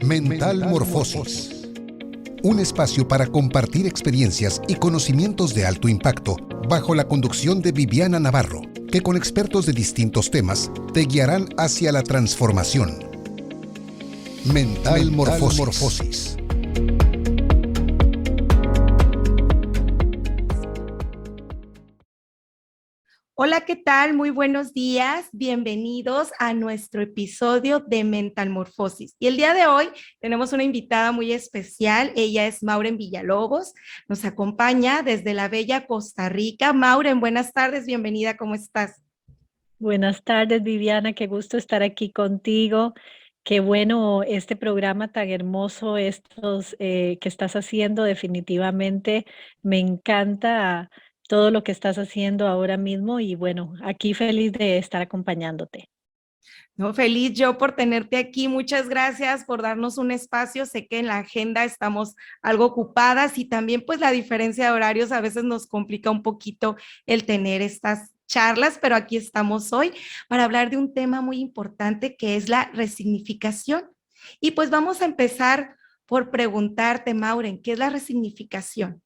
Mental Morfosis. Un espacio para compartir experiencias y conocimientos de alto impacto bajo la conducción de Viviana Navarro, que con expertos de distintos temas te guiarán hacia la transformación. Mental Morfosis. Hola, ¿qué tal? Muy buenos días. Bienvenidos a nuestro episodio de Mental Morfosis. Y el día de hoy tenemos una invitada muy especial. Ella es Mauren Villalobos. Nos acompaña desde la bella Costa Rica. Mauren, buenas tardes. Bienvenida. ¿Cómo estás? Buenas tardes, Viviana. Qué gusto estar aquí contigo. Qué bueno este programa tan hermoso, que estás haciendo. Definitivamente me encanta todo lo que estás haciendo ahora mismo y bueno, aquí feliz de estar acompañándote. No, feliz yo por tenerte aquí. Muchas gracias por darnos un espacio. Sé que en la agenda estamos algo ocupadas y también pues la diferencia de horarios a veces nos complica un poquito el tener estas charlas, pero aquí estamos hoy para hablar de un tema muy importante que es la resignificación. Y pues vamos a empezar por preguntarte, Mauren, ¿qué es la resignificación?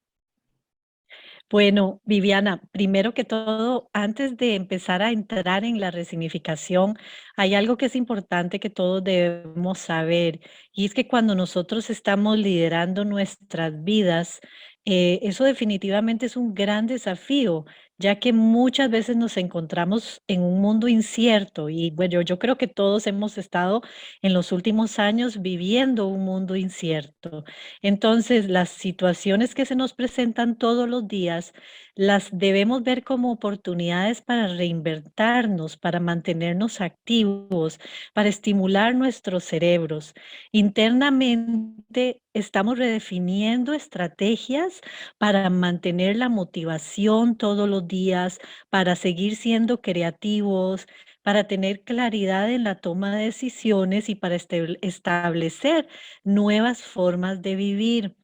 Bueno, Viviana, primero que todo, antes de empezar a entrar en la resignificación, hay algo que es importante que todos debemos saber, y es que cuando nosotros estamos liderando nuestras vidas, eso definitivamente es un gran desafío, ya que muchas veces nos encontramos en un mundo incierto, y bueno, yo creo que todos hemos estado en los últimos años viviendo un mundo incierto. Entonces, las situaciones que se nos presentan todos los días las debemos ver como oportunidades para reinventarnos, para mantenernos activos, para estimular nuestros cerebros. Internamente estamos redefiniendo estrategias para mantener la motivación todos los días, para seguir siendo creativos, para tener claridad en la toma de decisiones y para establecer nuevas formas de vivir,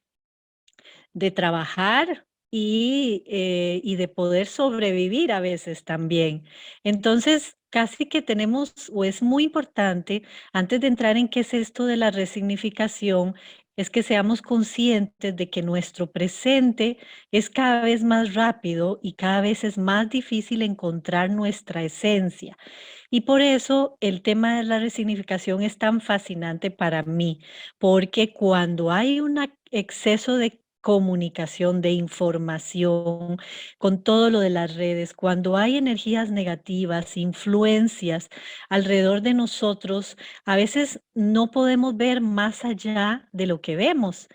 de trabajar y de poder sobrevivir a veces también. Entonces, casi que tenemos, o es muy importante, antes de entrar en qué es esto de la resignificación, es que seamos conscientes de que nuestro presente es cada vez más rápido y cada vez es más difícil encontrar nuestra esencia. Y por eso el tema de la resignificación es tan fascinante para mí, porque cuando hay un exceso de comunicación, de información, con todo lo de las redes, cuando hay energías negativas, influencias alrededor de nosotros, a veces no podemos ver más allá de lo que vemos.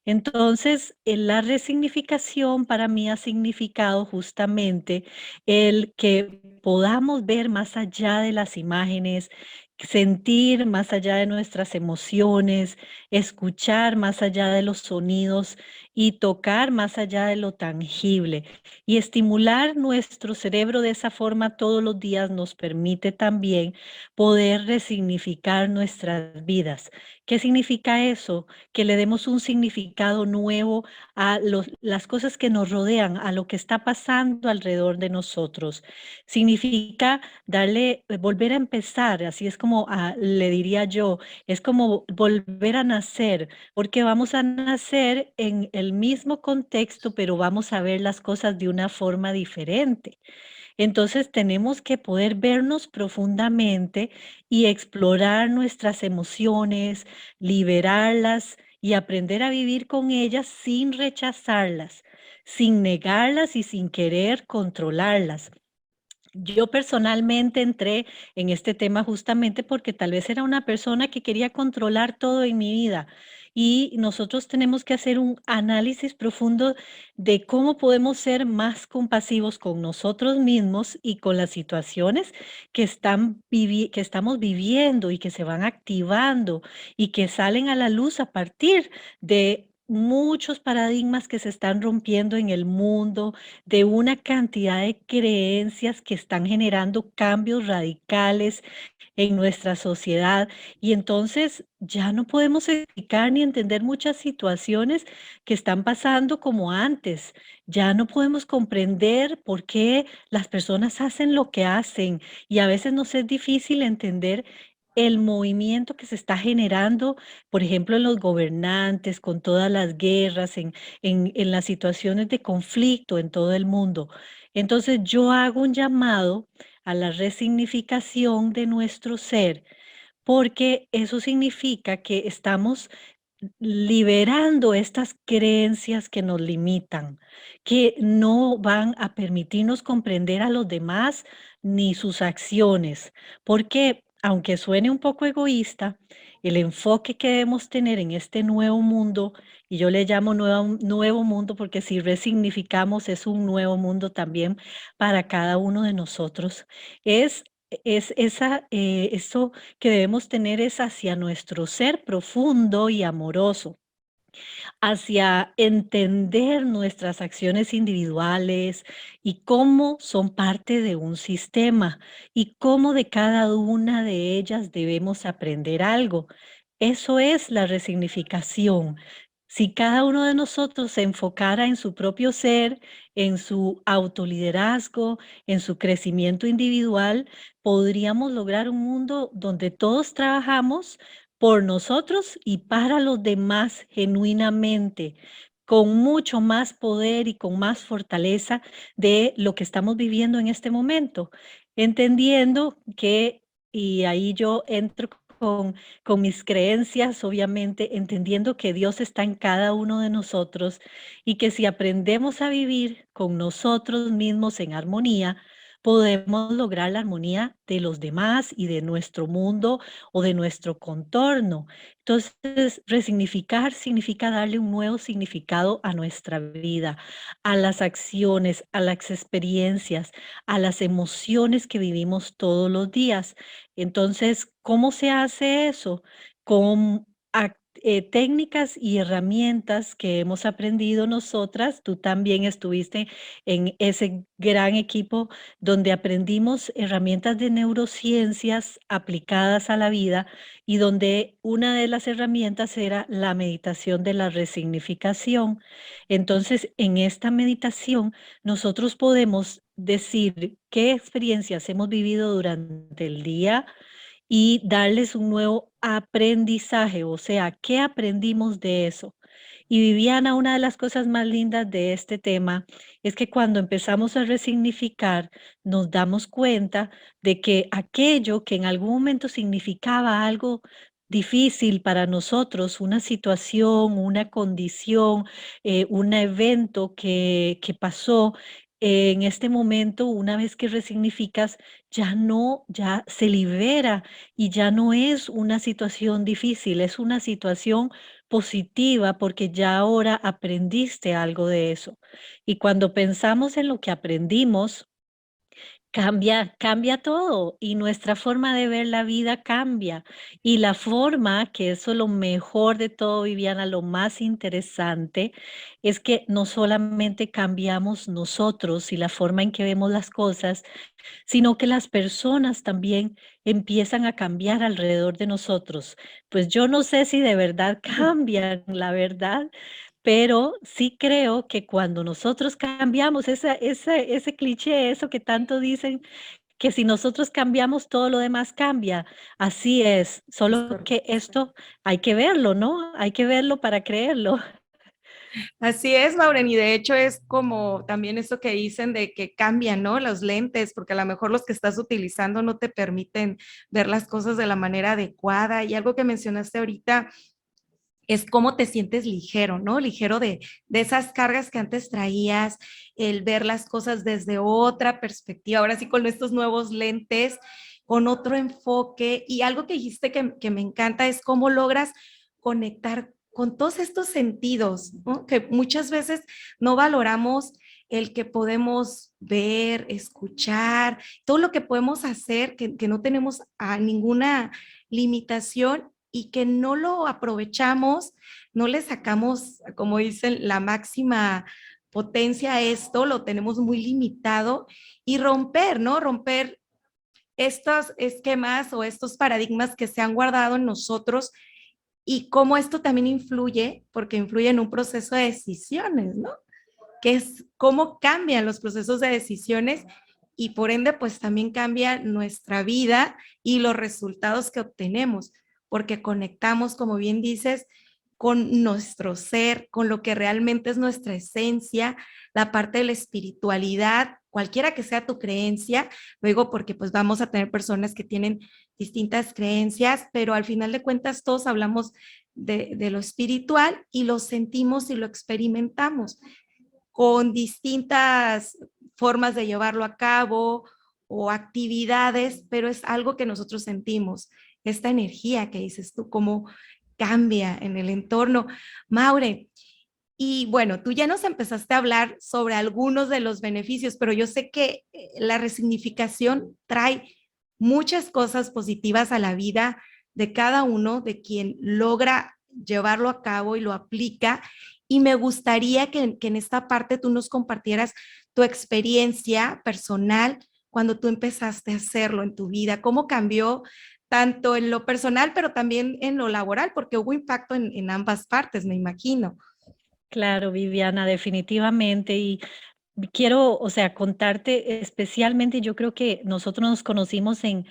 Entonces, la resignificación para mí ha significado justamente el que podamos ver más allá de las imágenes, sentir más allá de nuestras emociones, escuchar más allá de los sonidos y tocar más allá de lo tangible. Y estimular nuestro cerebro de esa forma todos los días nos permite también poder resignificar nuestras vidas. ¿Qué significa eso? Que le demos un significado nuevo a las cosas que nos rodean, a lo que está pasando alrededor de nosotros. Significa darle, volver a empezar, así es como le diría yo, es como volver a nacer, porque vamos a nacer en el mismo contexto, pero vamos a ver las cosas de una forma diferente. Entonces tenemos que poder vernos profundamente y explorar nuestras emociones, liberarlas y aprender a vivir con ellas sin rechazarlas, sin negarlas y sin querer controlarlas. Yo personalmente entré en este tema justamente porque tal vez era una persona que quería controlar todo en mi vida y nosotros tenemos que hacer un análisis profundo de cómo podemos ser más compasivos con nosotros mismos y con las situaciones que estamos viviendo y que se van activando y que salen a la luz a partir de muchos paradigmas que se están rompiendo en el mundo, de una cantidad de creencias que están generando cambios radicales en nuestra sociedad y entonces ya no podemos explicar ni entender muchas situaciones que están pasando como antes. Ya no podemos comprender por qué las personas hacen lo que hacen y a veces nos es difícil entender el movimiento que se está generando, por ejemplo, en los gobernantes, con todas las guerras, en las situaciones de conflicto en todo el mundo. Entonces, yo hago un llamado a la resignificación de nuestro ser, porque eso significa que estamos liberando estas creencias que nos limitan, que no van a permitirnos comprender a los demás ni sus acciones, porque aunque suene un poco egoísta, el enfoque que debemos tener en este nuevo mundo, y yo le llamo nuevo mundo porque si resignificamos es un nuevo mundo también para cada uno de nosotros, es, eso que debemos tener es hacia nuestro ser profundo y amoroso, hacia entender nuestras acciones individuales y cómo son parte de un sistema y cómo de cada una de ellas debemos aprender algo. Eso es la resignificación. Si cada uno de nosotros se enfocara en su propio ser, en su autoliderazgo, en su crecimiento individual, podríamos lograr un mundo donde todos trabajamos por nosotros y para los demás genuinamente, con mucho más poder y con más fortaleza de lo que estamos viviendo en este momento, entendiendo que, y ahí yo entro con mis creencias, obviamente, entendiendo que Dios está en cada uno de nosotros y que si aprendemos a vivir con nosotros mismos en armonía, podemos lograr la armonía de los demás y de nuestro mundo o de nuestro contorno. Entonces, resignificar significa darle un nuevo significado a nuestra vida, a las acciones, a las experiencias, a las emociones que vivimos todos los días. Entonces, ¿cómo se hace eso? Con técnicas y herramientas que hemos aprendido nosotras. Tú también estuviste en ese gran equipo donde aprendimos herramientas de neurociencias aplicadas a la vida y donde una de las herramientas era la meditación de la resignificación. Entonces, en esta meditación, nosotros podemos decir qué experiencias hemos vivido durante el día y darles un nuevo aprendizaje, o sea, ¿qué aprendimos de eso? Y Viviana, una de las cosas más lindas de este tema es que cuando empezamos a resignificar, nos damos cuenta de que aquello que en algún momento significaba algo difícil para nosotros, una situación, una condición, un evento que pasó, en este momento, una vez que resignificas, ya no, ya se libera y ya no es una situación difícil, es una situación positiva porque ya ahora aprendiste algo de eso. Y cuando pensamos en lo que aprendimos, cambia todo y nuestra forma de ver la vida cambia. Y la forma, que eso es lo mejor de todo, Viviana, lo más interesante, es que no solamente cambiamos nosotros y la forma en que vemos las cosas, sino que las personas también empiezan a cambiar alrededor de nosotros. Pues yo no sé si de verdad cambian, la verdad, pero sí creo que cuando nosotros cambiamos ese cliché, eso que tanto dicen, que si nosotros cambiamos, todo lo demás cambia. Así es, Es solo que correcto. esto hay que verlo, ¿no? Hay que verlo para creerlo. Así es, Lauren, y de hecho es como también eso que dicen de que cambian, ¿no? Los lentes, porque a lo mejor los que estás utilizando no te permiten ver las cosas de la manera adecuada. Y algo que mencionaste ahorita es cómo te sientes ligero, ¿no? Ligero de esas cargas que antes traías, el ver las cosas desde otra perspectiva, ahora sí con estos nuevos lentes, con otro enfoque. Y algo que dijiste que me encanta es cómo logras conectar con todos estos sentidos, ¿no? Que muchas veces no valoramos el que podemos ver, escuchar, todo lo que podemos hacer, que no tenemos a ninguna limitación y que no lo aprovechamos, no le sacamos, como dicen, la máxima potencia a esto, lo tenemos muy limitado y romper, ¿no? Romper estos esquemas o estos paradigmas que se han guardado en nosotros y cómo esto también influye, porque influye en un proceso de decisiones, ¿no? Que es cómo cambian los procesos de decisiones y por ende pues también cambia nuestra vida y los resultados que obtenemos, porque conectamos, como bien dices, con nuestro ser, con lo que realmente es nuestra esencia, la parte de la espiritualidad, cualquiera que sea tu creencia, luego porque pues vamos a tener personas que tienen distintas creencias, pero al final de cuentas todos hablamos de lo espiritual y lo sentimos y lo experimentamos con distintas formas de llevarlo a cabo o actividades, pero es algo que nosotros sentimos, esta energía que dices tú, cómo cambia en el entorno. Maure, y bueno, tú ya nos empezaste a hablar sobre algunos de los beneficios, pero yo sé que la resignificación trae muchas cosas positivas a la vida de cada uno, de quien logra llevarlo a cabo y lo aplica. Y me gustaría que en esta parte tú nos compartieras tu experiencia personal cuando tú empezaste a hacerlo en tu vida, cómo cambió tanto en lo personal, pero también en lo laboral, porque hubo impacto en ambas partes, me imagino. Claro, Viviana, definitivamente. Y quiero, o sea, contarte especialmente, yo creo que nosotros nos conocimos en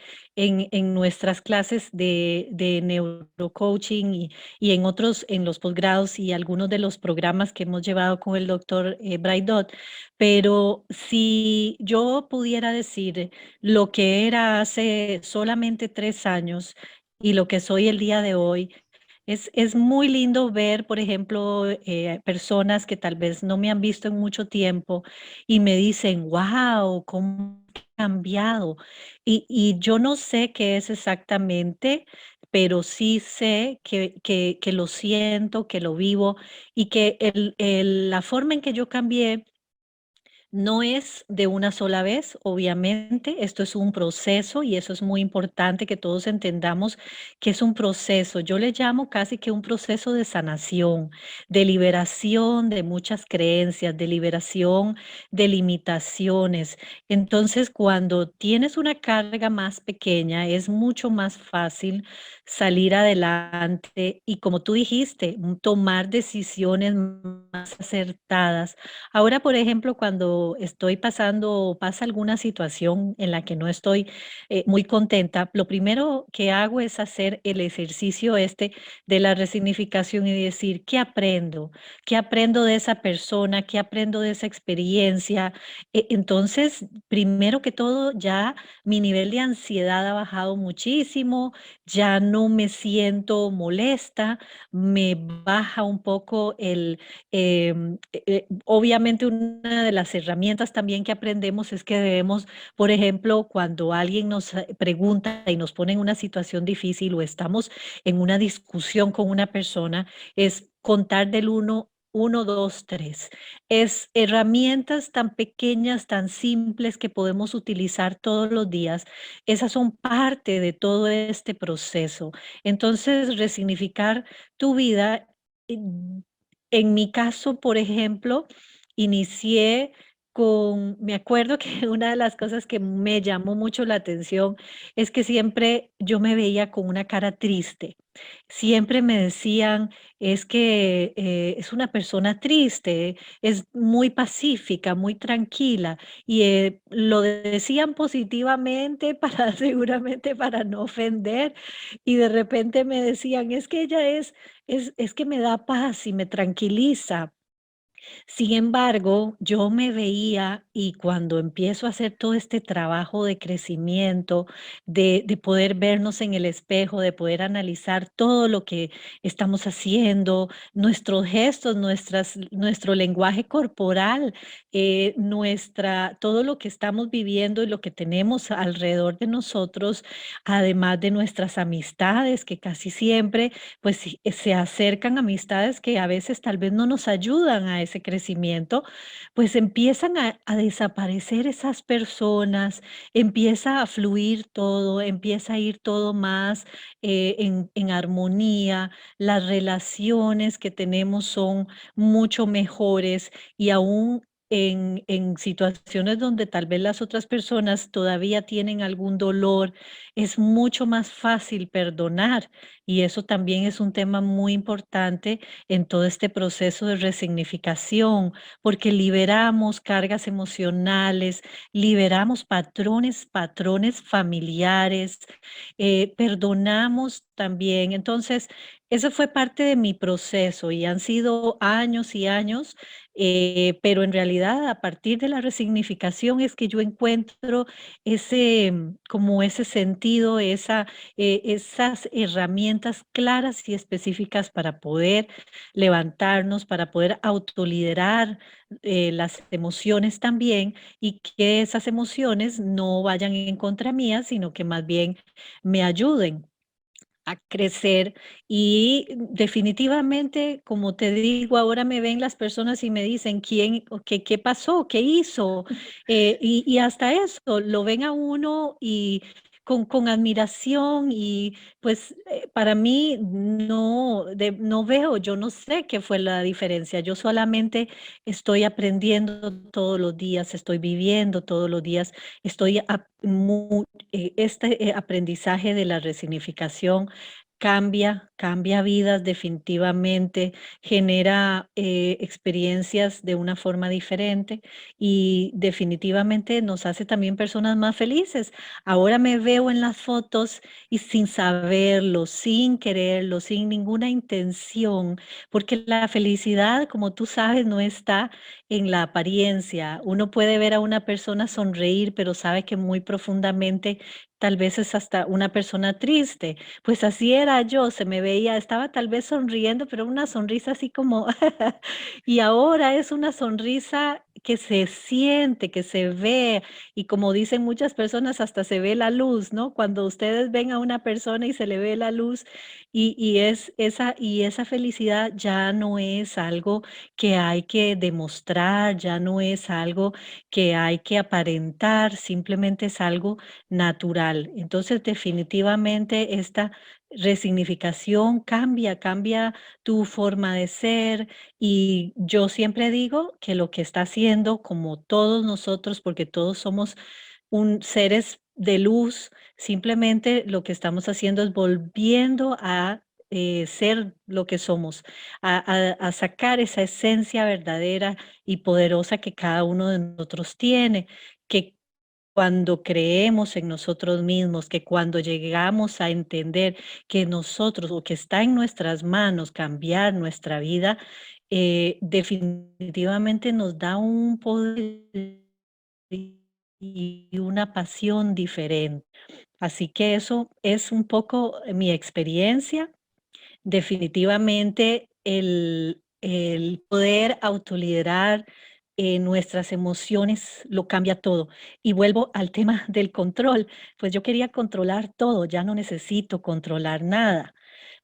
nuestras clases de neurocoaching y en otros, en los posgrados y algunos de los programas que hemos llevado con el doctor Braidot. Pero si yo pudiera decir lo que era hace solamente 3 años y lo que soy el día de hoy, es muy lindo ver, por ejemplo, personas que tal vez no me han visto en mucho tiempo y me dicen, wow, cómo ha cambiado. Y yo no sé qué es exactamente, pero sí sé que lo siento, que lo vivo y que la forma en que yo cambié no es de una sola vez, obviamente, esto es un proceso y eso es muy importante que todos entendamos que es un proceso. Yo le llamo casi que un proceso de sanación, de liberación de muchas creencias, de liberación de limitaciones. Entonces, cuando tienes una carga más pequeña, es mucho más fácil salir adelante y, como tú dijiste, tomar decisiones más acertadas. Ahora, por ejemplo, cuando estoy pasando o pasa alguna situación en la que no estoy muy contenta, lo primero que hago es hacer el ejercicio este de la resignificación y decir, ¿qué aprendo? ¿Qué aprendo de esa persona? ¿Qué aprendo de esa experiencia? Entonces, primero que todo, ya mi nivel de ansiedad ha bajado muchísimo, ya no me siento molesta, me baja un poco obviamente una de las herramientas también que aprendemos es que debemos, por ejemplo, cuando alguien nos pregunta y nos pone en una situación difícil o estamos en una discusión con una persona, es contar del uno, 2, 3. Es herramientas tan pequeñas, tan simples que podemos utilizar todos los días. Esas son parte de todo este proceso. Entonces, resignificar tu vida eh, en mi caso, por ejemplo, inicié me acuerdo que una de las cosas que me llamó mucho la atención es que siempre yo me veía con una cara triste. Siempre me decían, es que es una persona triste, es muy pacífica, muy tranquila, y lo decían positivamente para seguramente para no ofender, y de repente me decían, es que ella es que me da paz y me tranquiliza. Sin embargo, yo me veía y cuando empiezo a hacer todo este trabajo de crecimiento, de poder vernos en el espejo, de poder analizar todo lo que estamos haciendo, nuestros gestos, nuestro lenguaje corporal, todo lo que estamos viviendo y lo que tenemos alrededor de nosotros, además de nuestras amistades, que casi siempre pues sí, se acercan amistades que a veces tal vez no nos ayudan a ese crecimiento, pues empiezan a desaparecer esas personas, empieza a fluir todo, empieza a ir todo más en armonía, las relaciones que tenemos son mucho mejores y aún en situaciones donde tal vez las otras personas todavía tienen algún dolor, es mucho más fácil perdonar. Y eso también es un tema muy importante en todo este proceso de resignificación, porque liberamos cargas emocionales, liberamos patrones familiares, perdonamos también. Entonces, eso fue parte de mi proceso y han sido años y años, pero en realidad a partir de la resignificación es que yo encuentro ese, como ese sentido, esas herramientas claras y específicas para poder levantarnos, para poder autoliderar las emociones también, y que esas emociones no vayan en contra mía, sino que más bien me ayuden a crecer. Y definitivamente, como te digo, ahora me ven las personas y me dicen quién, o qué pasó, qué hizo, y hasta eso lo ven a uno y con admiración. Y pues para mí no veo, yo no sé qué fue la diferencia. Yo solamente estoy aprendiendo todos los días, estoy viviendo todos los días, este aprendizaje de la resignificación cambia vidas definitivamente, genera experiencias de una forma diferente y definitivamente nos hace también personas más felices. Ahora me veo en las fotos y sin saberlo, sin quererlo, sin ninguna intención, porque la felicidad, como tú sabes, no está en la apariencia. Uno puede ver a una persona sonreír, pero sabe que muy profundamente tal vez es hasta una persona triste. Pues así era yo, se me veía, estaba tal vez sonriendo, pero una sonrisa así como y ahora es una sonrisa que se siente, que se ve, y como dicen muchas personas, hasta se ve la luz, ¿no? Cuando ustedes ven a una persona y se le ve la luz, y esa felicidad ya no es algo que hay que demostrar, ya no es algo que hay que aparentar, simplemente es algo natural. Entonces, definitivamente esta resignificación cambia tu forma de ser, y yo siempre digo que lo que está haciendo, como todos nosotros, porque todos somos seres de luz, simplemente lo que estamos haciendo es volviendo a ser lo que somos, a sacar esa esencia verdadera y poderosa que cada uno de nosotros tiene, que cuando creemos en nosotros mismos, que cuando llegamos a entender que nosotros, o que está en nuestras manos cambiar nuestra vida, definitivamente nos da un poder y una pasión diferente. Así que eso es un poco mi experiencia. Definitivamente el poder autoliderar nuestras emociones lo cambia todo. Y vuelvo al tema del control, pues yo quería controlar todo, ya no necesito controlar nada,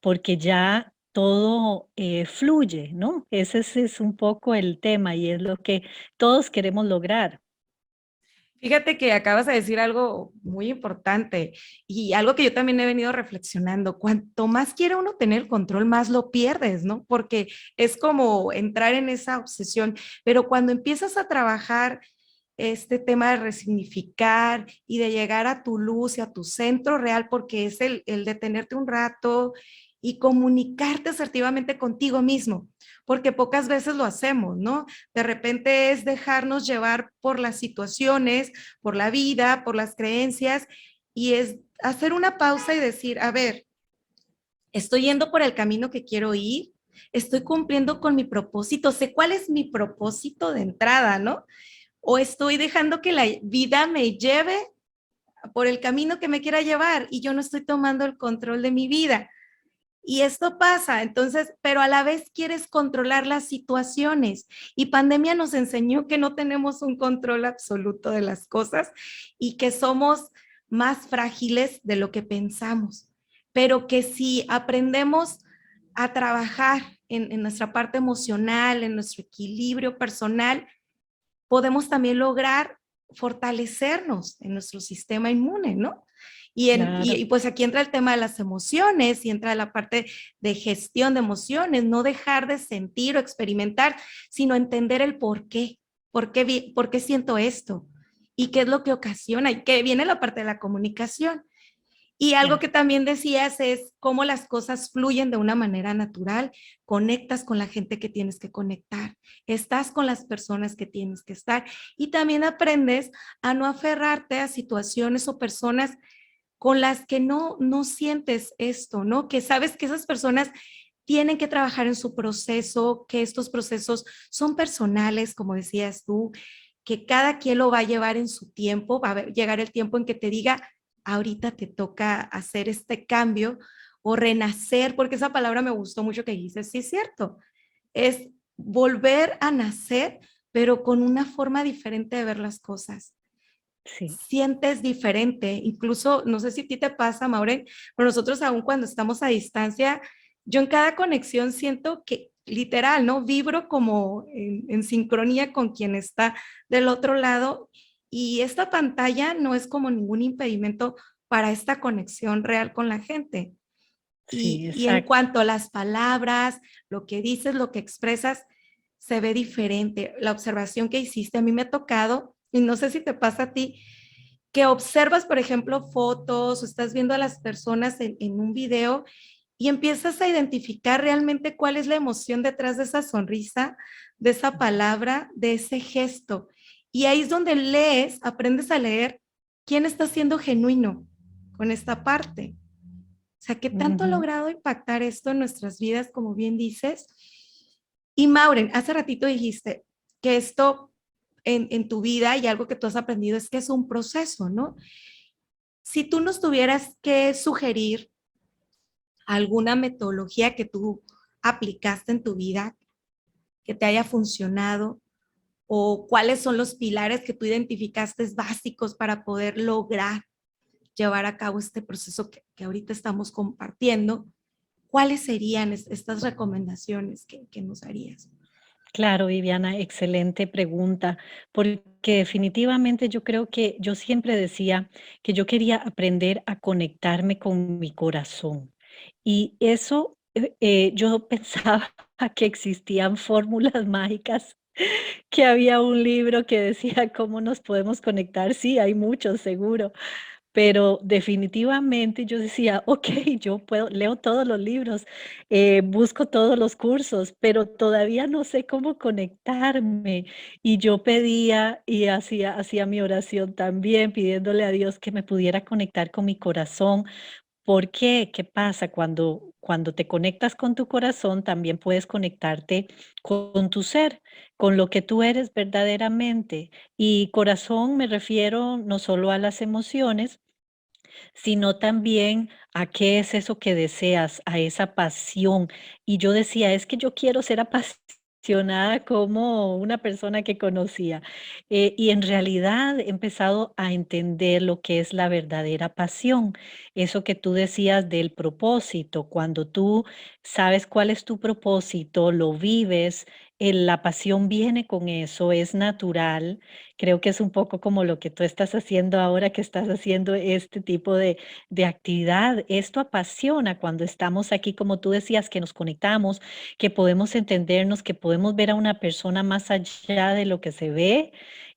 porque ya todo fluye, ¿no? Ese es un poco el tema y es lo que todos queremos lograr. Fíjate que acabas de decir algo muy importante y algo que yo también he venido reflexionando. Cuanto más quiere uno tener control, más lo pierdes, ¿no? Porque es como entrar en esa obsesión. Pero cuando empiezas a trabajar este tema de resignificar y de llegar a tu luz y a tu centro real, porque es el detenerte un rato y comunicarte asertivamente contigo mismo, porque pocas veces lo hacemos, ¿no? De repente es dejarnos llevar por las situaciones, por la vida, por las creencias, y es hacer una pausa y decir, a ver, estoy yendo por el camino que quiero ir, estoy cumpliendo con mi propósito, sé cuál es mi propósito de entrada, ¿no? O estoy dejando que la vida me lleve por el camino que me quiera llevar y yo no estoy tomando el control de mi vida. Y esto pasa, entonces, pero a la vez quieres controlar las situaciones. Y pandemia nos enseñó que no tenemos un control absoluto de las cosas y que somos más frágiles de lo que pensamos. Pero que si aprendemos a trabajar en nuestra parte emocional, en nuestro equilibrio personal, podemos también lograr fortalecernos en nuestro sistema inmune, ¿no? Claro. Pues aquí entra el tema de las emociones y entra la parte de gestión de emociones, no dejar de sentir o experimentar, sino entender el por qué. por qué siento esto? ¿Y qué es lo que ocasiona? Y que viene la parte de la comunicación. Y algo Claro. que también decías es cómo las cosas fluyen de una manera natural, conectas con la gente que tienes que conectar, estás con las personas que tienes que estar y también aprendes a no aferrarte a situaciones o personas con las que no sientes esto, ¿no? Que sabes que esas personas tienen que trabajar en su proceso, que estos procesos son personales, como decías tú, que cada quien lo va a llevar en su tiempo, va a llegar el tiempo en que te diga, ahorita te toca hacer este cambio o renacer, porque esa palabra me gustó mucho que dices, sí es cierto, es volver a nacer, pero con una forma diferente de ver las cosas. Sí. Sientes diferente, incluso, no sé si a ti te pasa, Maureen, pero nosotros aún cuando estamos a distancia, yo en cada conexión siento que literal, ¿no? Vibro como en sincronía con quien está del otro lado y esta pantalla no es como ningún impedimento para esta conexión real con la gente. Sí, Y en exacto. cuanto a las palabras, lo que dices, lo que expresas, se ve diferente. La observación que hiciste a mí me ha tocado, y no sé si te pasa a ti, que observas, por ejemplo, fotos o estás viendo a las personas en un video y empiezas a identificar realmente cuál es la emoción detrás de esa sonrisa, de esa palabra, de ese gesto. Y ahí es donde lees, aprendes a leer quién está siendo genuino con esta parte. O sea, ¿qué tanto ha Ujú. logrado impactar esto en nuestras vidas, como bien dices? Y Maureen, hace ratito dijiste que esto en tu vida y algo que tú has aprendido es que es un proceso, ¿no? Si tú nos tuvieras que sugerir alguna metodología que tú aplicaste en tu vida, que te haya funcionado, o cuáles son los pilares que tú identificaste básicos para poder lograr llevar a cabo este proceso que ahorita estamos compartiendo, ¿cuáles serían estas recomendaciones que nos harías? Claro, Viviana, excelente pregunta, porque definitivamente yo creo que yo siempre decía que yo quería aprender a conectarme con mi corazón. Y eso, yo pensaba que existían fórmulas mágicas, que había un libro que decía cómo nos podemos conectar. Sí, hay muchos, seguro. Pero definitivamente yo decía: "Okey, yo puedo leo todos los libros, busco todos los cursos, pero todavía no sé cómo conectarme". Y yo pedía y hacía mi oración también, pidiéndole a Dios que me pudiera conectar con mi corazón. ¿Por qué? ¿Qué pasa? Cuando te conectas con tu corazón, también puedes conectarte con tu ser, con lo que tú eres verdaderamente. Y corazón me refiero no solo a las emociones, sino también a qué es eso que deseas, a esa pasión. Y yo decía, es que yo quiero ser apasionada como una persona que conocía. Y en realidad he empezado a entender lo que es la verdadera pasión. Eso que tú decías del propósito, cuando tú sabes cuál es tu propósito, lo vives, la pasión viene con eso, es natural. Creo que es un poco como lo que tú estás haciendo ahora, que estás haciendo este tipo de actividad. Esto apasiona cuando estamos aquí, como tú decías, que nos conectamos, que podemos entendernos, que podemos ver a una persona más allá de lo que se ve,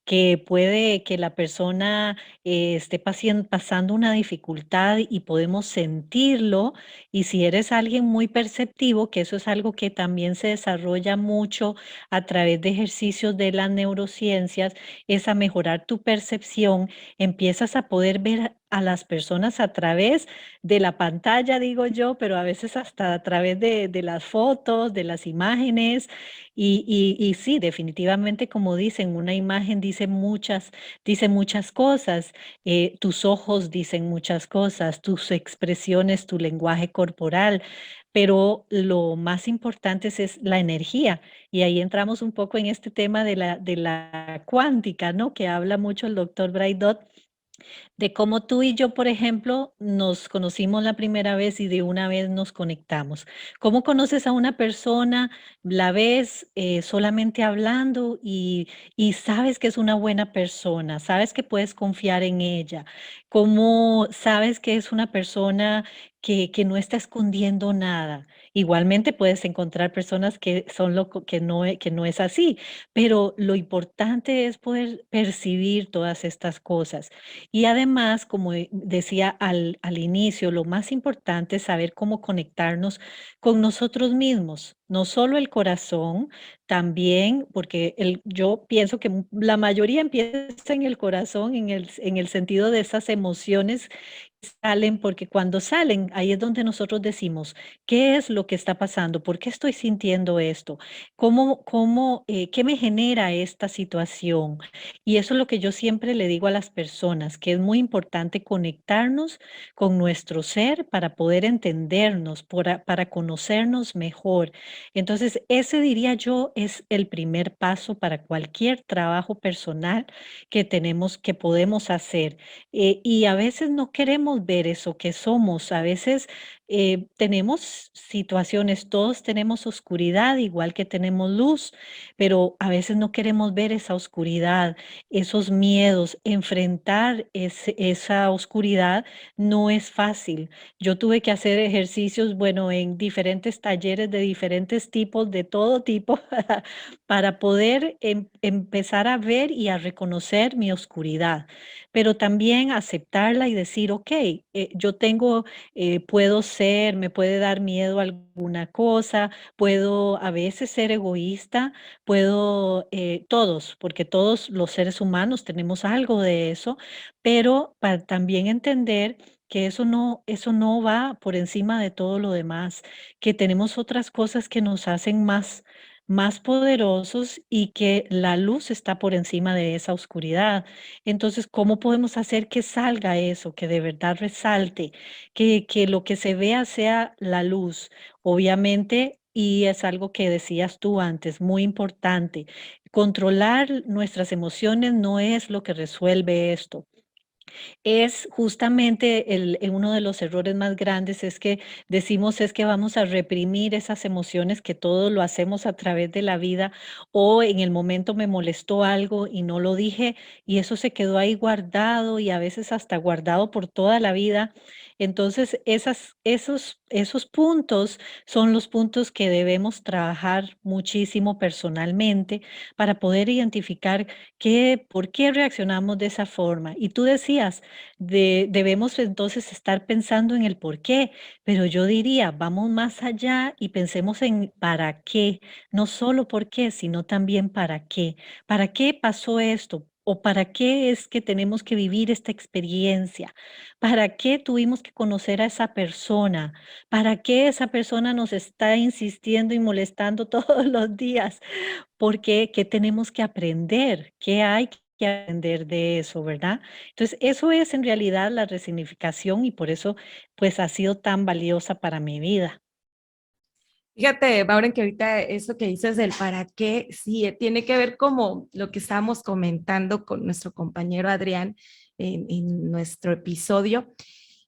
que puede que la persona esté pasando una dificultad y podemos sentirlo. Y si eres alguien muy perceptivo, que eso es algo que también se desarrolla mucho a través de ejercicios de las neurociencias, es a mejorar tu percepción, empiezas a poder ver a las personas a través de la pantalla, digo yo, pero a veces hasta a través de las fotos, de las imágenes. Y sí, definitivamente, como dicen, una imagen dice muchas cosas, tus ojos dicen muchas cosas, tus expresiones, tu lenguaje corporal, pero lo más importante es la energía. Y ahí entramos un poco en este tema de la cuántica, ¿no? Que habla mucho el doctor Braidot, de cómo tú y yo, por ejemplo, nos conocimos la primera vez y de una vez nos conectamos. ¿Cómo conoces a una persona? La ves solamente hablando y sabes que es una buena persona, sabes que puedes confiar en ella. ¿Cómo sabes que es una persona que no está escondiendo nada. Igualmente puedes encontrar personas que son que no es así, pero lo importante es poder percibir todas estas cosas. Y además, como decía al inicio, lo más importante es saber cómo conectarnos con nosotros mismos, no solo el corazón, también, porque yo pienso que la mayoría empieza en el corazón, en el sentido de esas emociones salen, porque cuando salen, ahí es donde nosotros decimos, ¿qué es lo que está pasando? ¿Por qué estoy sintiendo esto? ¿Qué me genera esta situación? Y eso es lo que yo siempre le digo a las personas, que es muy importante conectarnos con nuestro ser para poder entendernos, para conocernos mejor. Entonces, ese diría yo es el primer paso para cualquier trabajo personal que podemos hacer. Y a veces no queremos ver eso que somos, a veces tenemos situaciones, todos tenemos oscuridad, igual que tenemos luz, pero a veces no queremos ver esa oscuridad, esos miedos, enfrentar esa oscuridad no es fácil. Yo tuve que hacer ejercicios, bueno, en diferentes talleres de diferentes tipos, de todo tipo, para poder empezar a ver y a reconocer mi oscuridad, pero también aceptarla y decir, ok, yo tengo, puedo ser, me puede dar miedo alguna cosa, puedo a veces ser egoísta, puedo, todos, porque todos los seres humanos tenemos algo de eso, pero para también entender que eso no va por encima de todo lo demás, que tenemos otras cosas que nos hacen más poderosos y que la luz está por encima de esa oscuridad. Entonces, ¿cómo podemos hacer que salga eso, que de verdad resalte, que lo que se vea sea la luz? Obviamente, y es algo que decías tú antes, muy importante, controlar nuestras emociones no es lo que resuelve esto. Es justamente uno de los errores más grandes es que decimos es que vamos a reprimir esas emociones, que todo lo hacemos a través de la vida, o en el momento me molestó algo y no lo dije y eso se quedó ahí guardado y a veces hasta guardado por toda la vida. Entonces, esos puntos son los puntos que debemos trabajar muchísimo personalmente para poder identificar por qué reaccionamos de esa forma. Y tú decías, debemos entonces estar pensando en el por qué, pero yo diría, vamos más allá y pensemos en para qué, no solo por qué, sino también para qué. ¿Para qué pasó esto? ¿O para qué es que tenemos que vivir esta experiencia? ¿Para qué tuvimos que conocer a esa persona? ¿Para qué esa persona nos está insistiendo y molestando todos los días? Porque, ¿qué tenemos que aprender? ¿Qué hay que aprender de eso, verdad? Entonces, eso es en realidad la resignificación y por eso, pues, ha sido tan valiosa para mi vida. Fíjate, Maureen, que ahorita eso que dices del para qué, sí, tiene que ver como lo que estábamos comentando con nuestro compañero Adrián en nuestro episodio,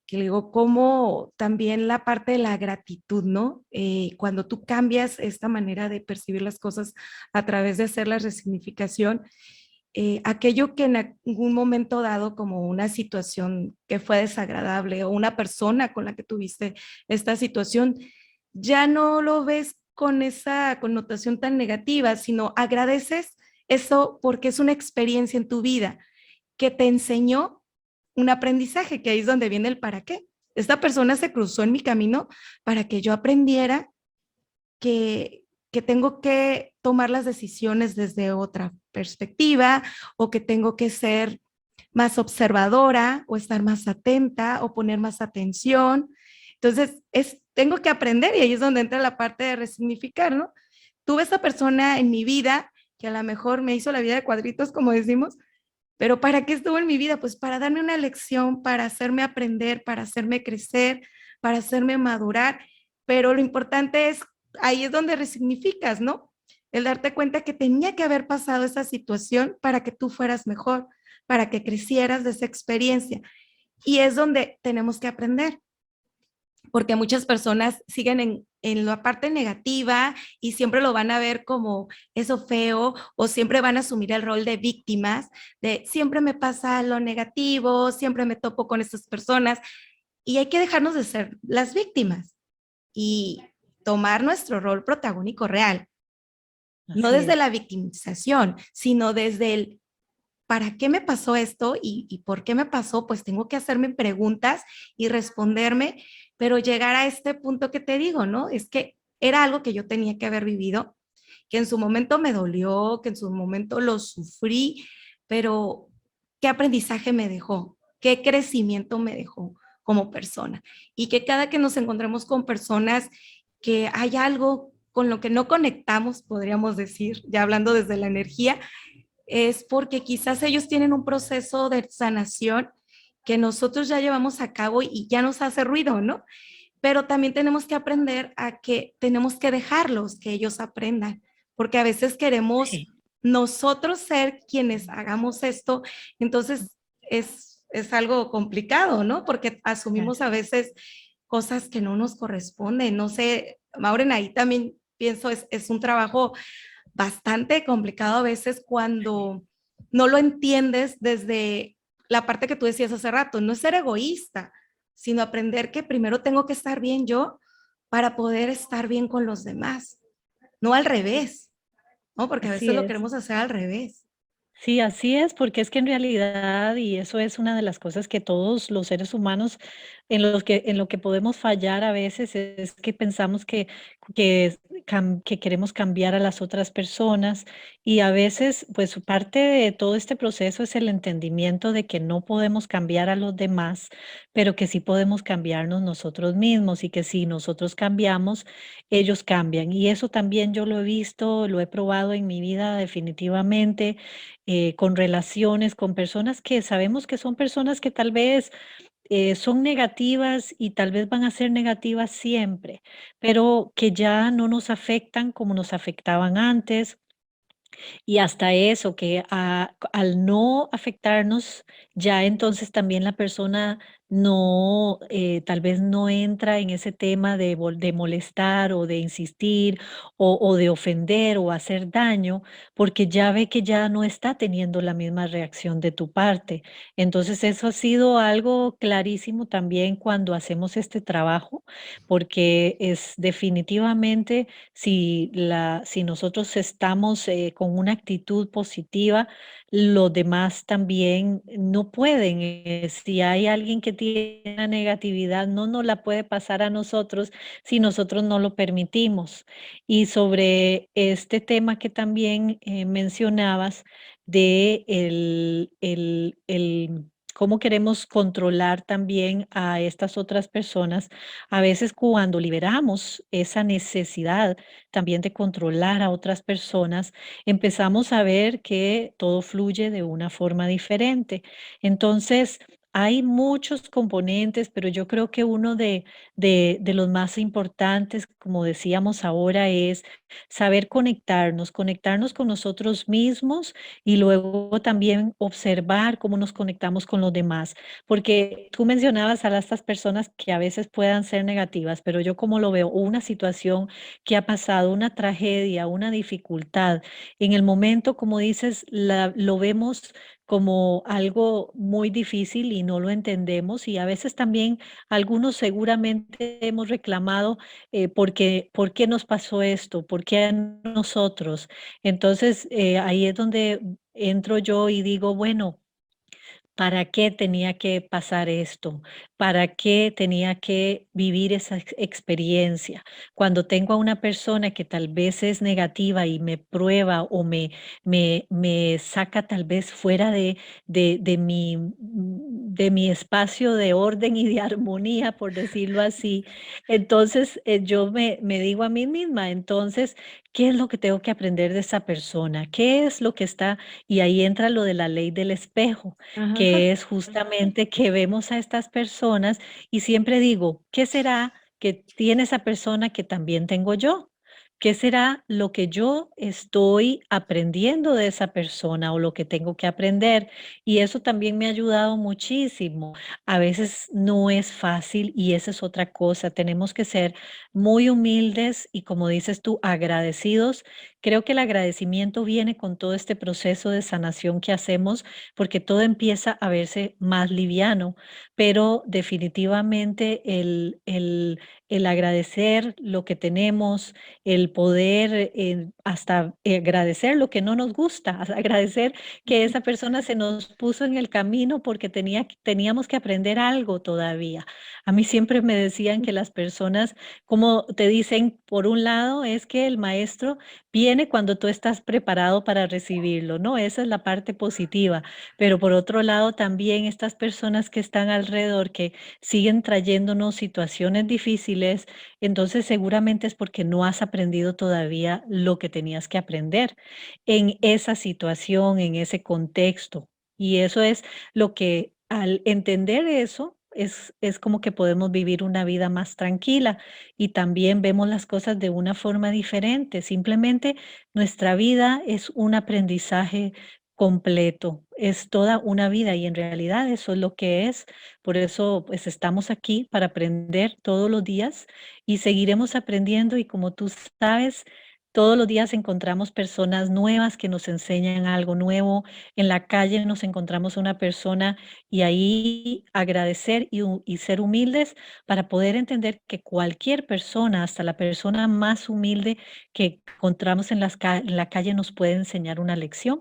que le digo, como también la parte de la gratitud, ¿no? Cuando tú cambias esta manera de percibir las cosas a través de hacer la resignificación, aquello que en algún momento dado, como una situación que fue desagradable o una persona con la que tuviste esta situación, ya no lo ves con esa connotación tan negativa, sino agradeces eso porque es una experiencia en tu vida que te enseñó un aprendizaje, que ahí es donde viene el para qué. Esta persona se cruzó en mi camino para que yo aprendiera que tengo que tomar las decisiones desde otra perspectiva o que tengo que ser más observadora o estar más atenta o poner más atención. Entonces, tengo que aprender y ahí es donde entra la parte de resignificar, ¿no? Tuve esta persona en mi vida que a lo mejor me hizo la vida de cuadritos, como decimos, pero ¿para qué estuvo en mi vida? Pues para darme una lección, para hacerme aprender, para hacerme crecer, para hacerme madurar, pero lo importante es, ahí es donde resignificas, ¿no? El darte cuenta que tenía que haber pasado esa situación para que tú fueras mejor, para que crecieras de esa experiencia. Y es donde tenemos que aprender, porque muchas personas siguen en la parte negativa y siempre lo van a ver como eso feo o siempre van a asumir el rol de víctimas, de siempre me pasa lo negativo, siempre me topo con estas personas Y hay que dejarnos de ser las víctimas y tomar nuestro rol protagónico real, no Así desde es. la victimización, sino desde el ¿para qué me pasó esto y por qué me pasó? Pues tengo que hacerme preguntas y responderme, pero llegar a este punto que te digo, ¿no? Es que era algo que yo tenía que haber vivido, que en su momento me dolió, que en su momento lo sufrí, pero ¿qué aprendizaje me dejó? ¿Qué crecimiento me dejó como persona? Y que cada que nos encontremos con personas que hay algo con lo que no conectamos, podríamos decir, ya hablando desde la energía, es porque quizás ellos tienen un proceso de sanación que nosotros ya llevamos a cabo y ya nos hace ruido, ¿no? Pero también tenemos que aprender a que tenemos que dejarlos, que ellos aprendan, porque a veces queremos Sí, nosotros ser quienes hagamos esto, entonces es algo complicado, ¿no? Porque asumimos a veces cosas que no nos corresponden, no sé, Maureen, ahí también pienso es un trabajo bastante complicado a veces sí. cuando no lo entiendes desde la parte que tú decías hace rato, no es ser egoísta, sino aprender que primero tengo que estar bien yo para poder estar bien con los demás, no al revés, ¿no? Porque a Así veces lo es. queremos hacer al revés. Sí, así es, porque es que en realidad, y eso es una de las cosas que todos los seres humanos en lo que podemos fallar a veces es que pensamos que queremos cambiar a las otras personas y a veces, pues parte de todo este proceso es el entendimiento de que no podemos cambiar a los demás, pero que sí podemos cambiarnos nosotros mismos y que si nosotros cambiamos, ellos cambian. Y eso también yo lo he visto, lo he probado en mi vida definitivamente con relaciones, con personas que sabemos que son personas que tal vez son negativas y tal vez van a ser negativas siempre, pero que ya no nos afectan como nos afectaban antes y hasta eso, que al no afectarnos, ya entonces también la persona no, tal vez no entra en ese tema de molestar o de insistir o de ofender o hacer daño, porque ya ve que ya no está teniendo la misma reacción de tu parte. Entonces eso ha sido algo clarísimo también cuando hacemos este trabajo, porque es definitivamente si nosotros estamos con una actitud positiva, los demás también no pueden. Si hay alguien que tiene una negatividad, no nos la puede pasar a nosotros si nosotros no lo permitimos. Y sobre este tema que también mencionabas de el cómo queremos controlar también a estas otras personas, a veces cuando liberamos esa necesidad también de controlar a otras personas, empezamos a ver que todo fluye de una forma diferente. Entonces, hay muchos componentes, pero yo creo que uno de los más importantes, como decíamos ahora, es saber conectarnos con nosotros mismos y luego también observar cómo nos conectamos con los demás. Porque tú mencionabas a estas personas que a veces puedan ser negativas, pero yo como lo veo, una situación que ha pasado, una tragedia, una dificultad, en el momento, como dices, lo vemos como algo muy difícil y no lo entendemos y a veces también algunos seguramente hemos reclamado ¿por qué nos pasó esto? ¿Por qué a nosotros? Entonces ahí es donde entro yo y digo, bueno, ¿para qué tenía que pasar esto? ¿Para qué tenía que vivir esa experiencia? Cuando tengo a una persona que tal vez es negativa y me prueba o me saca tal vez fuera de mi espacio de orden y de armonía, por decirlo así, entonces yo me digo a mí misma, entonces, ¿qué es lo que tengo que aprender de esa persona? ¿Qué es lo que está? Y ahí entra lo de la ley del espejo Ajá. que es justamente que vemos a estas personas y siempre digo, ¿qué será que tiene esa persona que también tengo yo? ¿Qué será lo que yo estoy aprendiendo de esa persona o lo que tengo que aprender? Y eso también me ha ayudado muchísimo. A veces no es fácil y esa es otra cosa. Tenemos que ser muy humildes y como dices tú, agradecidos creo que el agradecimiento viene con todo este proceso de sanación que hacemos, porque todo empieza a verse más liviano, pero definitivamente el agradecer lo que tenemos, el poder hasta agradecer lo que no nos gusta, agradecer que esa persona se nos puso en el camino porque teníamos que aprender algo todavía. A mí siempre me decían que las personas, como te dicen, por un lado es que el maestro viene cuando tú estás preparado para recibirlo, ¿no? Esa es la parte positiva, pero por otro lado también estas personas que están alrededor, que siguen trayéndonos situaciones difíciles, entonces seguramente es porque no has aprendido todavía lo que tenías que aprender en esa situación, en ese contexto. Y eso es lo que al entender eso, es como que podemos vivir una vida más tranquila y también vemos las cosas de una forma diferente. Simplemente nuestra vida es un aprendizaje completo, es toda una vida y en realidad eso es lo que es. Por eso pues estamos aquí para aprender todos los días y seguiremos aprendiendo y como tú sabes, todos los días encontramos personas nuevas que nos enseñan algo nuevo. En la calle nos encontramos una persona y ahí agradecer y ser humildes para poder entender que cualquier persona, hasta la persona más humilde que encontramos en la calle, nos puede enseñar una lección.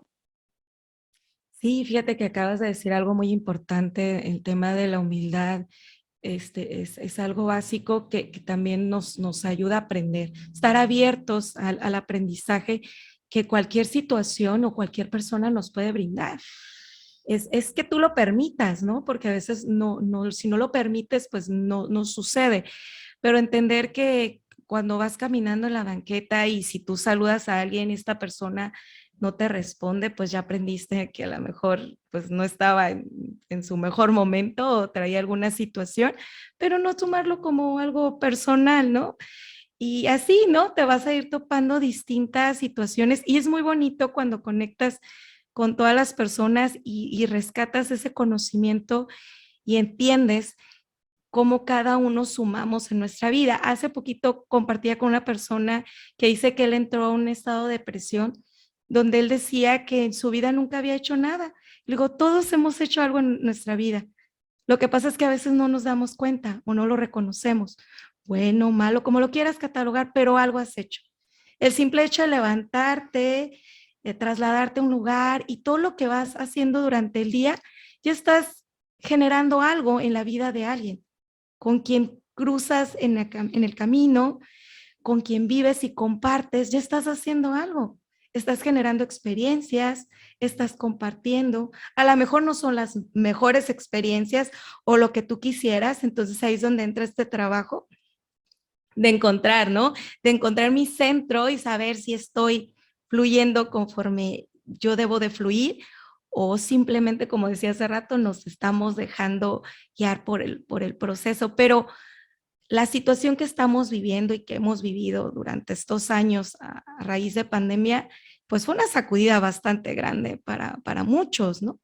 Sí, fíjate que acabas de decir algo muy importante, el tema de la humildad. Es algo básico que también nos ayuda a aprender, estar abiertos al aprendizaje que cualquier situación o cualquier persona nos puede brindar. Es que tú lo permitas, ¿no? Porque a veces si no lo permites, pues no sucede. Pero entender que cuando vas caminando en la banqueta y si tú saludas a alguien y esta persona no te responde, pues ya aprendiste que a lo mejor pues no estaba en su mejor momento o traía alguna situación, pero no tomarlo como algo personal, ¿no? Y así, ¿no? Te vas a ir topando distintas situaciones y es muy bonito cuando conectas con todas las personas y rescatas ese conocimiento y entiendes cómo cada uno sumamos en nuestra vida. Hace poquito compartía con una persona que dice que él entró a un estado de depresión donde él decía que en su vida nunca había hecho nada. Le digo, todos hemos hecho algo en nuestra vida. Lo que pasa es que a veces no nos damos cuenta o no lo reconocemos. Bueno, malo, como lo quieras catalogar, pero algo has hecho. El simple hecho de levantarte, de trasladarte a un lugar y todo lo que vas haciendo durante el día, ya estás generando algo en la vida de alguien con quien cruzas en el camino, con quien vives y compartes, ya estás haciendo algo. Estás generando experiencias, estás compartiendo. A lo mejor no son las mejores experiencias o lo que tú quisieras, entonces ahí es donde entra este trabajo de encontrar, ¿no? De encontrar mi centro y saber si estoy fluyendo conforme yo debo de fluir o simplemente, como decía hace rato, nos estamos dejando guiar por el proceso. Pero la situación que estamos viviendo y que hemos vivido durante estos años a raíz de pandemia, pues fue una sacudida bastante grande para muchos, ¿no?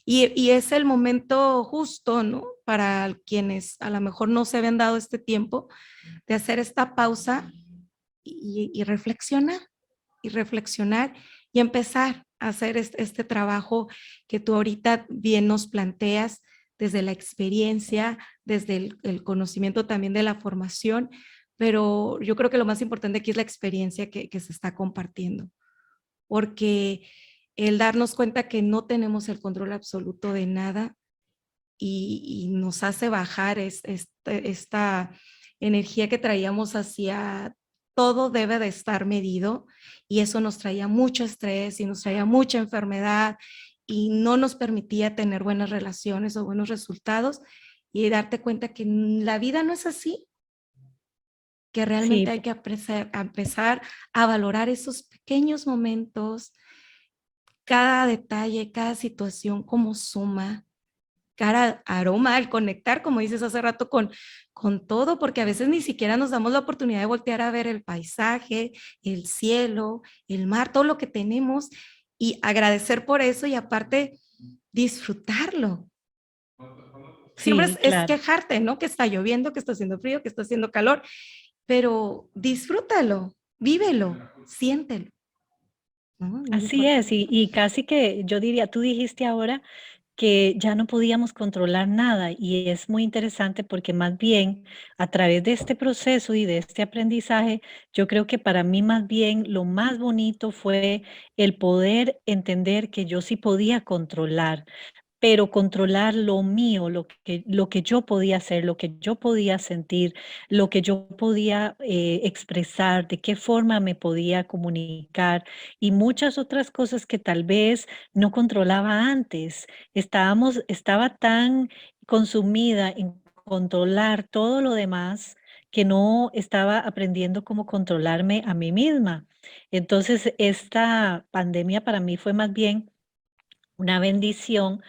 Y es el momento justo, ¿no? Para quienes a lo mejor no se habían dado este tiempo de hacer esta pausa y reflexionar, y reflexionar y empezar a hacer este trabajo que tú ahorita bien nos planteas desde la experiencia, desde el conocimiento también de la formación, pero yo creo que lo más importante aquí es la experiencia que se está compartiendo, porque el darnos cuenta que no tenemos el control absoluto de nada y nos hace bajar esta energía que traíamos hacia todo debe de estar medido y eso nos traía mucho estrés y nos traía mucha enfermedad y no nos permitía tener buenas relaciones o buenos resultados y darte cuenta que la vida no es así, que Sí, realmente hay que empezar a valorar esos pequeños momentos, cada detalle, cada situación, cómo suma, cada aroma al conectar, como dices hace rato, con todo, porque a veces ni siquiera nos damos la oportunidad de voltear a ver el paisaje, el cielo, el mar, todo lo que tenemos y agradecer por eso y aparte disfrutarlo. Siempre sí, es claro. quejarte, ¿no? Que está lloviendo, que está haciendo frío, que está haciendo calor, pero disfrútalo, vívelo, siéntelo. Muy Así es, importante. y casi que yo diría, tú dijiste ahora que ya no podíamos controlar nada y es muy interesante porque más bien a través de este proceso y de este aprendizaje, yo creo que para mí más bien lo más bonito fue el poder entender que yo sí podía controlar, pero controlar lo mío, lo que yo podía hacer, lo que yo podía sentir, lo que yo podía expresar, de qué forma me podía comunicar y muchas otras cosas que tal vez no controlaba antes. Estaba tan consumida en controlar todo lo demás que no estaba aprendiendo cómo controlarme a mí misma. Entonces, esta pandemia para mí fue más bien una bendición,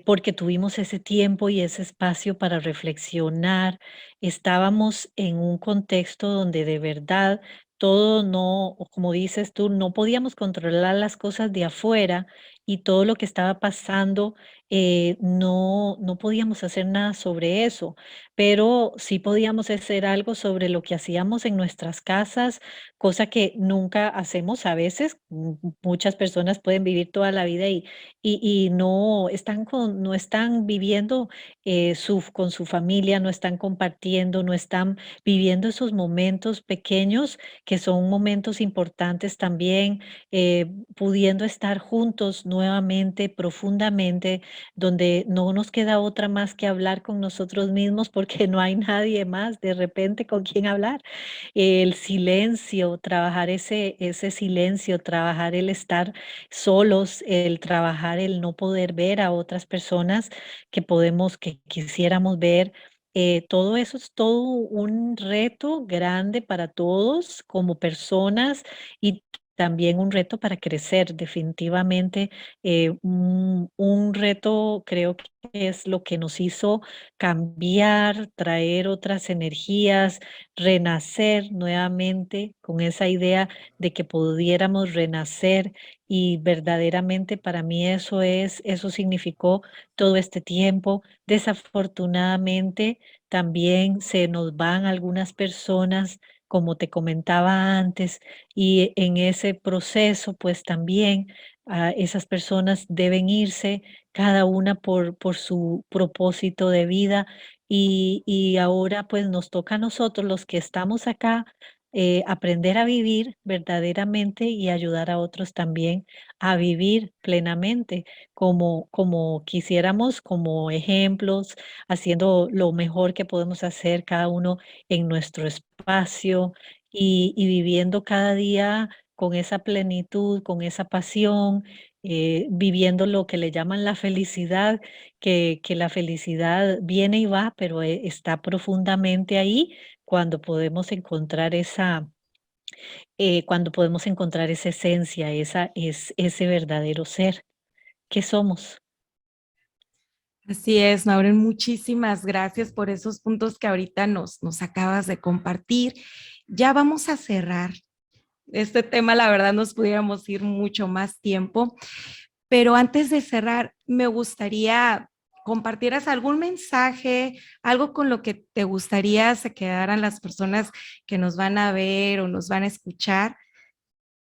porque tuvimos ese tiempo y ese espacio para reflexionar. Estábamos en un contexto donde de verdad todo no, o como dices tú, no podíamos controlar las cosas de afuera y todo lo que estaba pasando, no podíamos hacer nada sobre eso, pero sí podíamos hacer algo sobre lo que hacíamos en nuestras casas, cosa que nunca hacemos a veces. Muchas personas pueden vivir toda la vida y no están viviendo, con su familia, no están compartiendo, no están viviendo esos momentos pequeños que son momentos importantes también, pudiendo estar juntos nuevamente, profundamente, donde no nos queda otra más que hablar con nosotros mismos, porque no hay nadie más de repente con quien hablar. El silencio, trabajar ese silencio, trabajar el estar solos, el trabajar, el no poder ver a otras personas que quisiéramos ver. Todo eso es todo un reto grande para todos como personas y también un reto para crecer. Definitivamente, un reto creo que es lo que nos hizo cambiar, traer otras energías, renacer nuevamente con esa idea de que pudiéramos renacer y verdaderamente para mí eso significó todo este tiempo. Desafortunadamente, también se nos van algunas personas, como te comentaba antes, y en ese proceso, pues también esas personas deben irse, cada una por su propósito de vida. Y ahora pues nos toca a nosotros, los que estamos acá, aprender a vivir verdaderamente y ayudar a otros también a vivir plenamente como quisiéramos, como ejemplos, haciendo lo mejor que podemos hacer cada uno en nuestro espacio y viviendo cada día con esa plenitud, con esa pasión, viviendo lo que le llaman la felicidad, que la felicidad viene y va, pero está profundamente ahí cuando podemos encontrar cuando podemos encontrar esa esencia, ese verdadero ser que somos. Así es, Maureen, muchísimas gracias por esos puntos que ahorita nos acabas de compartir. Ya vamos a cerrar este tema, la verdad nos pudiéramos ir mucho más tiempo, pero antes de cerrar, me gustaría compartieras algún mensaje, algo con lo que te gustaría se quedaran las personas que nos van a ver o nos van a escuchar.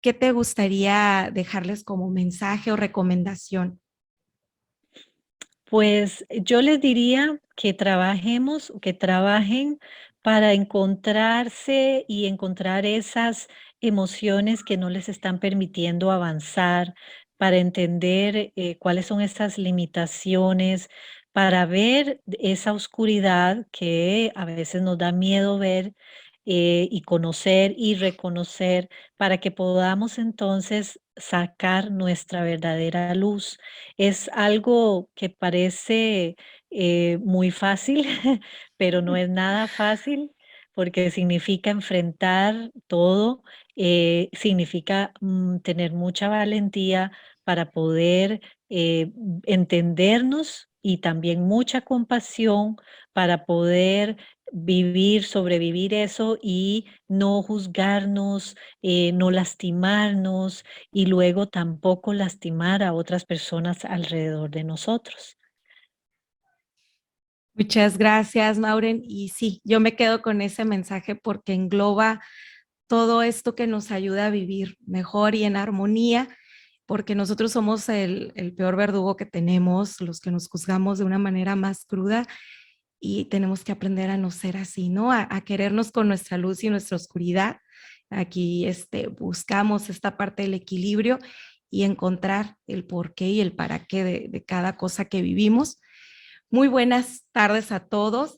¿Qué te gustaría dejarles como mensaje o recomendación? Pues yo les diría que trabajemos, que trabajen para encontrarse y encontrar esas emociones que no les están permitiendo avanzar, para entender cuáles son esas limitaciones, para ver esa oscuridad que a veces nos da miedo ver, y conocer y reconocer, para que podamos entonces sacar nuestra verdadera luz. Es algo que parece muy fácil, pero no es nada fácil porque significa enfrentar todo, significa tener mucha valentía para poder entendernos y también mucha compasión para poder vivir, sobrevivir eso y no juzgarnos, no lastimarnos y luego tampoco lastimar a otras personas alrededor de nosotros. Muchas gracias, Maureen. Y sí, yo me quedo con ese mensaje porque engloba todo esto que nos ayuda a vivir mejor y en armonía, porque nosotros somos el peor verdugo que tenemos, los que nos juzgamos de una manera más cruda y tenemos que aprender a no ser así, ¿no? A querernos con nuestra luz y nuestra oscuridad. Aquí buscamos esta parte del equilibrio y encontrar el porqué y el para qué de cada cosa que vivimos. Muy buenas tardes a todos.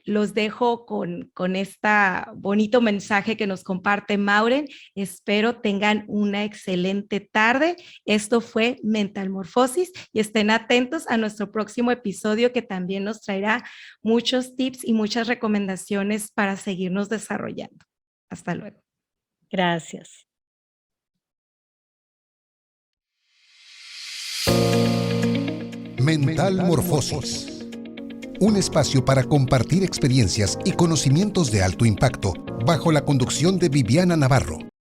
Los dejo con este bonito mensaje que nos comparte Maureen. Espero tengan una excelente tarde. Esto fue Mental Morfosis y estén atentos a nuestro próximo episodio que también nos traerá muchos tips y muchas recomendaciones para seguirnos desarrollando. Hasta luego. Gracias. Mental Morfosis. Un espacio para compartir experiencias y conocimientos de alto impacto bajo la conducción de Viviana Navarro.